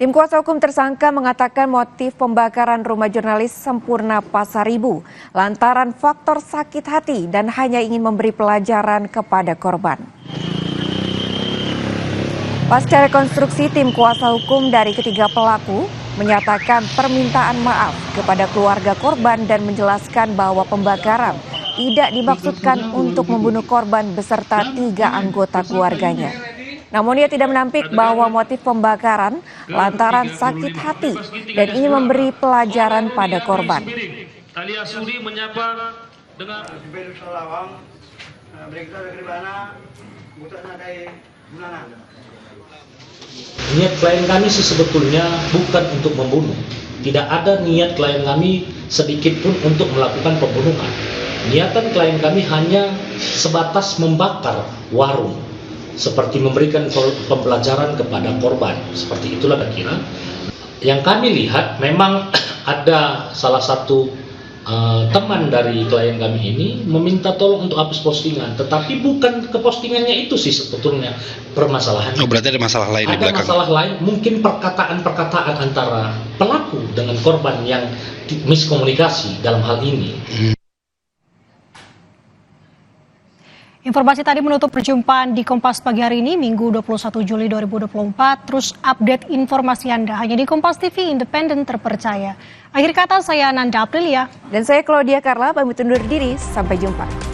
Tim kuasa hukum tersangka mengatakan motif pembakaran rumah jurnalis Sempurna Pasaribu lantaran faktor sakit hati dan hanya ingin memberi pelajaran kepada korban. Pasca rekonstruksi, tim kuasa hukum dari ketiga pelaku menyatakan permintaan maaf kepada keluarga korban dan menjelaskan bahwa pembakaran tidak dimaksudkan untuk membunuh korban beserta 3 anggota keluarganya. Namun ia tidak menampik bahwa motif pembakaran lantaran sakit hati dan ingin memberi pelajaran pada korban. Niat klien kami sih sebetulnya bukan untuk membunuh. Tidak ada niat klien kami sedikit pun untuk melakukan pembunuhan. Niatan klien kami hanya sebatas membakar warung, seperti memberikan pembelajaran kepada korban. Seperti itulah kira-kira. Yang kami lihat memang ada salah satu teman dari klien kami ini meminta tolong untuk hapus postingan, tetapi bukan ke postingannya itu sih sebetulnya permasalahannya. Oh, berarti ada masalah lain di belakang. Ada masalah lain, mungkin perkataan-perkataan antara pelaku dengan korban yang miskomunikasi dalam hal ini. Informasi tadi menutup perjumpaan di Kompas pagi hari ini, Minggu 21 Juli 2024. Terus update informasi Anda hanya di Kompas TV, independen terpercaya. Akhir kata, saya Nanda Aprilia. Dan saya Claudia Carla, pamit undur diri. Sampai jumpa.